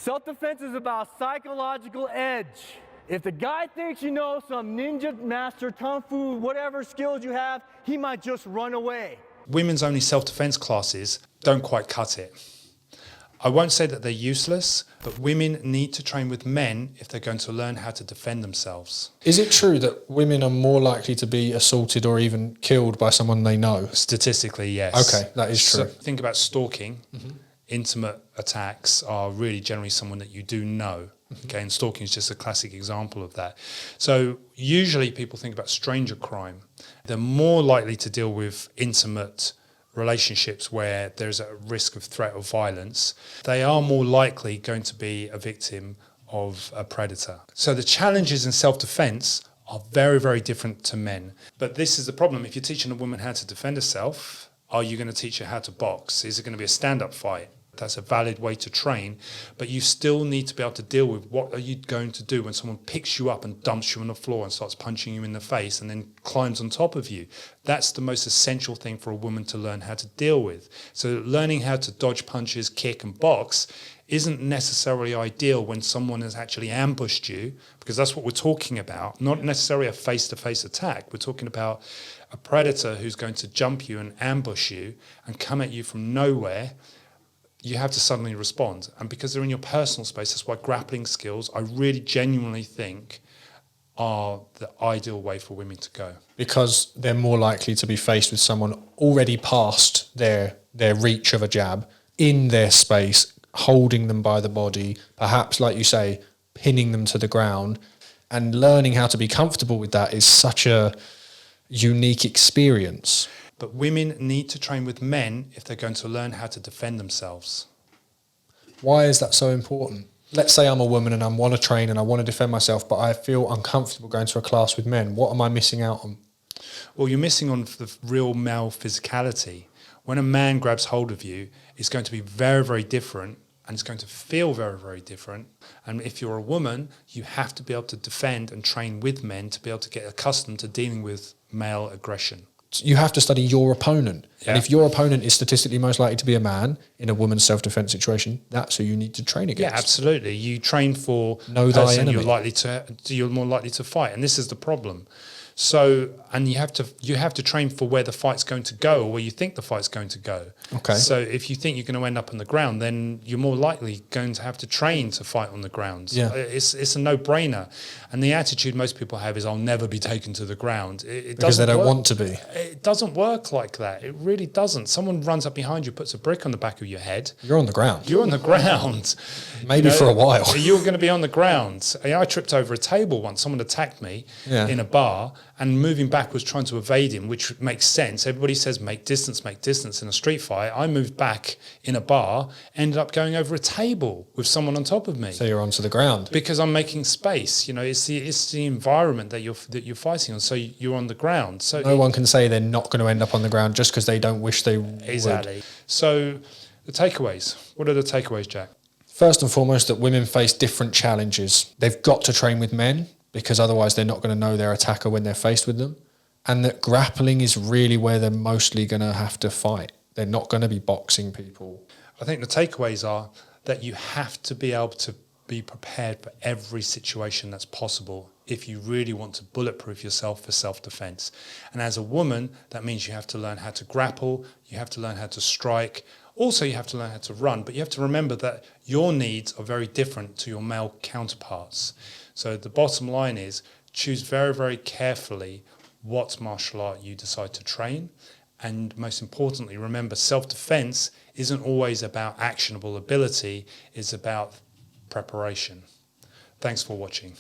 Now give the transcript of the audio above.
Self-defense is about psychological edge. If the guy thinks you know some ninja master, kung fu, whatever skills you have, he might just run away. Women's only self-defense classes don't quite cut it. I won't say that they're useless, but women need to train with men if they're going to learn how to defend themselves. Is it true that women are more likely to be assaulted or even killed by someone they know? Statistically, yes. Okay, that is true. So think about stalking. Intimate attacks are really generally someone that you do know. Okay, and stalking is just a classic example of that. So usually people think about stranger crime. They're more likely to deal with intimate relationships where there's a risk of threat of violence. They are more likely going to be a victim of a predator. So the challenges in self-defense are very, very different to men. But this is the problem. If you're teaching a woman how to defend herself, are you going to teach her how to box? Is it going to be a stand-up fight? That's a valid way to train, but you still need to be able to deal with what are you going to do when someone picks you up and dumps you on the floor and starts punching you in the face and then climbs on top of you. That's the most essential thing for a woman to learn how to deal with. So learning how to dodge punches, kick and box isn't necessarily ideal when someone has actually ambushed you, because that's what we're talking about, not necessarily a face-to-face attack. We're talking about a predator who's going to jump you and ambush you and come at you from nowhere. You have to suddenly respond. And because they're in your personal space, that's why grappling skills, I really genuinely think, are the ideal way for women to go. Because they're more likely to be faced with someone already past their reach of a jab, in their space, holding them by the body, perhaps, like you say, pinning them to the ground. And learning how to be comfortable with that is such a unique experience. But women need to train with men if they're going to learn how to defend themselves. Why is that so important? Let's say I'm a woman and I want to train and I want to defend myself, but I feel uncomfortable going to a class with men. What am I missing out on? Well, you're missing on the real male physicality. When a man grabs hold of you, it's going to be very, very different, and it's going to feel very, very different. And if you're a woman, you have to be able to defend and train with men to be able to get accustomed to dealing with male aggression. You have to study your opponent. Yeah. And if your opponent is statistically most likely to be a man in a woman's self-defense situation, that's who you need to train against. Yeah, absolutely. You train for know thy enemy. You're more likely to fight, and this is the problem. So, and you have to train for where the fight's going to go, or where you think the fight's going to go. Okay. So if you think you're going to end up on the ground, then you're more likely going to have to train to fight on the ground. Yeah. It's a no-brainer. And the attitude most people have is, I'll never be taken to the ground. Because they don't want to be. It doesn't work like that. It really doesn't. Someone runs up behind you, puts a brick on the back of your head. You're on the ground. You're on the ground. Maybe for a while. You're going to be on the ground. I tripped over a table once. Someone attacked me in a bar, and moving backwards trying to evade him, which makes sense. Everybody says make distance in a street fight. I moved back in a bar, ended up going over a table with someone on top of me. So you're onto the ground. Because I'm making space. It's the environment that you're fighting on. So you're on the ground. So no one can say they're not going to end up on the ground just because they don't wish they would. Exactly. So the takeaways. What are the takeaways, Jack? First and foremost, that women face different challenges. They've got to train with men, because otherwise they're not going to know their attacker when they're faced with them. And that grappling is really where they're mostly going to have to fight. They're not going to be boxing people. I think the takeaways are that you have to be able to be prepared for every situation that's possible if you really want to bulletproof yourself for self-defense. And as a woman, that means you have to learn how to grapple, you have to learn how to strike, also you have to learn how to run, but you have to remember that your needs are very different to your male counterparts. So the bottom line is, choose very, very carefully what martial art you decide to train. And most importantly, remember, self-defense isn't always about actionable ability, it's about preparation. Thanks for watching.